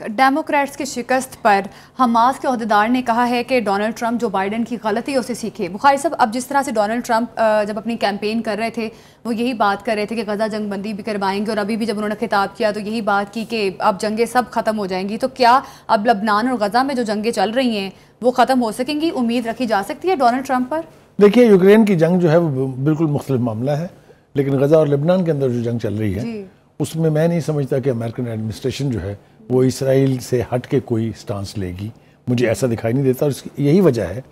Democrats की शिकस्त पर हमास के अहदेदार ने कहा है कि डोनाल्ड ट्रंप जो बाइडन की गलतियों से सीखे। बुखारी साहब, अब जिस तरह से डोनाल्ड ट्रंप जब अपनी कैंपेन कर रहे थे वो यही बात कर रहे थे कि गजा जंग बंदी भी करवाएंगे, और अभी भी जब उन्होंने खिताब किया तो यही बात की कि अब जंगें सब ख़त्म हो जाएंगी। तो क्या अब लबनान और गजा में जो जंगें चल रही हैं वो ख़त्म हो सकेंगी? उम्मीद रखी जा सकती है डोनाल्ड ट्रंप पर? देखिए, यूक्रेन की जंग जो है वो बिल्कुल मुख्तलिफ मामला है, लेकिन गजा और लेबनान के अंदर जो जंग चल रही है उसमें मैं नहीं समझता कि अमेरिकन एडमिनिस्ट्रेशन जो है वो इसराइल से हट के कोई स्टांस लेगी। मुझे ऐसा दिखाई नहीं देता, और इसकी यही वजह है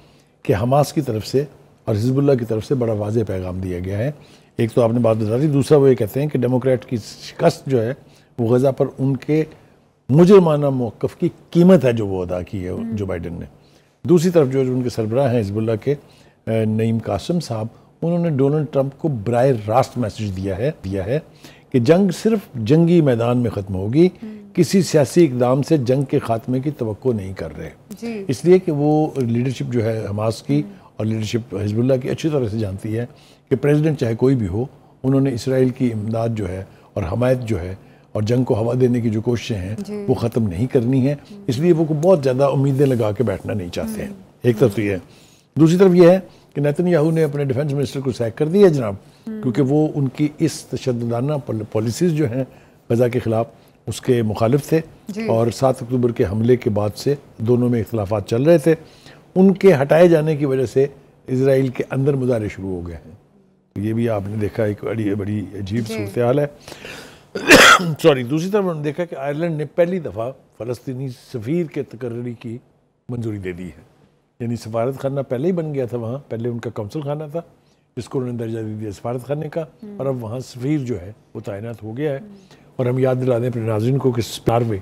कि हमास की तरफ से और हिजबुल्लाह की तरफ से बड़ा वाज़ेह पैगाम दिया गया है। एक तो आपने बात बता दी, दूसरा वो ये कहते हैं कि डेमोक्रेट की शिकस्त जो है वो गजा पर उनके मुजरमाना मौक़िफ़ की कीमत है जो वो अदा की है जो बाइडन ने। दूसरी तरफ जो उनके सरबराह हैं हिजबुल्लाह के नईम कासिम साहब, उन्होंने डोनाल्ड ट्रंप को बराह रास्त मैसेज दिया है कि जंग सिर्फ जंगी मैदान में ख़त्म होगी, किसी सियासी इक़दाम से जंग के ख़ात्मे की तवक्को नहीं कर रहे। इसलिए कि वो लीडरशिप जो है हमास की और लीडरशिप हिजबुल्लाह की अच्छी तरह से जानती है कि प्रेसिडेंट चाहे कोई भी हो, उन्होंने इसराइल की इमदाद जो है और हमायत जो है और जंग को हवा देने की जो कोशिशें हैं वो ख़त्म नहीं करनी है। इसलिए वो बहुत ज़्यादा उम्मीदें लगा के बैठना नहीं चाहते हैं। एक तरफ तो ये है। दूसरी तरफ ये है कि नेतन्याहू ने अपने डिफेंस मिनिस्टर को सैक कर दिया जनाब, क्योंकि वो उनकी इस तशद्दुदाना पॉलिसीज़ जो हैं गजा के ख़िलाफ़ उसके मुखालिफ थे, और 7 अक्टूबर के हमले के बाद से दोनों में इख्तलाफात चल रहे थे। उनके हटाए जाने की वजह से इजराइल के अंदर मुजाहरे शुरू हो गए हैं। तो ये भी आपने देखा, एक बड़ी अजीब सूरत हाल है। सॉरी। दूसरी तरफ उन्होंने देखा कि आयरलैंड ने पहली दफ़ा फ़लस्तीनी सफ़ीर के तकर्री की मंजूरी दे दी है। यानी सफारत खाना पहले ही बन गया था, वहाँ पहले उनका कौंसल खाना था जिसको उन्होंने दर्जा दे दिया सफारत खाने का, और अब वहाँ सफ़ीर जो है वो तैनात हो गया है। और हम याद दिला दें अपने नाज़रीन को कि स्टारवे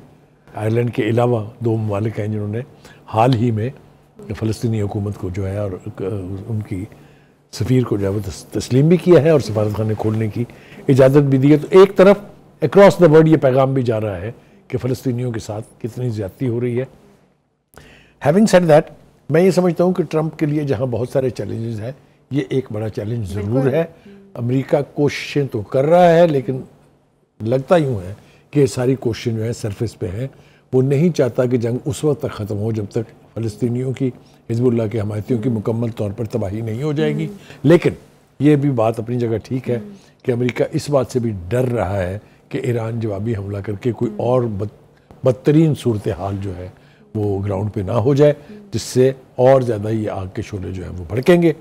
आयरलैंड के अलावा 2 ममालिक हैं जिन्होंने हाल ही में फ़लस्तीनी हुकूमत को जो है और उनकी सफ़ीर को जो है वो तस्लीम भी किया है और सफारत खाने खोलने की इजाज़त भी दी है। तो एक तरफ अक्रॉस द वर्ल्ड ये पैगाम भी जा रहा है कि फ़लस्तीनियों के साथ कितनी ज़्यादती हो रही है। हैविंग सेड दैट, मैं ये समझता हूँ कि ट्रंप के लिए जहाँ बहुत सारे चैलेंजेस हैं, ये एक बड़ा चैलेंज ज़रूर है। अमेरिका कोशिशें तो कर रहा है, लेकिन लगता यूँ है कि ये सारी कोशिशें जो है सरफेस पे हैं। वो नहीं चाहता कि जंग उस वक्त तक ख़त्म हो जब तक फ़लस्तीनियों की, हिजबुल्लाह के हमायतियों की मुकम्मल तौर पर तबाही नहीं हो जाएगी। लेकिन ये भी बात अपनी जगह ठीक है कि अमेरिका इस बात से भी डर रहा है कि ईरान जवाबी हमला करके कोई और बदतरीन सूरत हाल जो है वो ग्राउंड पे ना हो जाए, जिससे और ज़्यादा ये आग के शोले जो हैं वो भड़केंगे।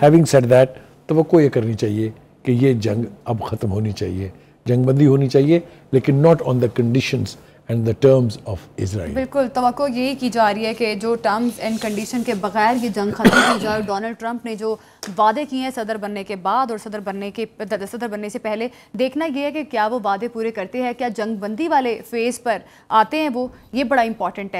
हैविंग सेड दैट, तवक्को ये करनी चाहिए कि ये जंग अब ख़त्म होनी चाहिए, जंग बंदी होनी चाहिए, लेकिन not on the conditions and the terms of Israel. बिल्कुल तवक्को यही की जा रही है कि जो टर्म्स एंड कंडीशन के बगैर ये जंग खत्म की जाए। डोनाल्ड ट्रंप ने जो वादे किए हैं सदर बनने के बाद और सदर बनने से पहले, देखना ये है कि क्या वो वादे पूरे करते हैं, क्या जंग बंदी वाले फेज़ पर आते हैं वो, ये बड़ा इंपॉर्टेंट है।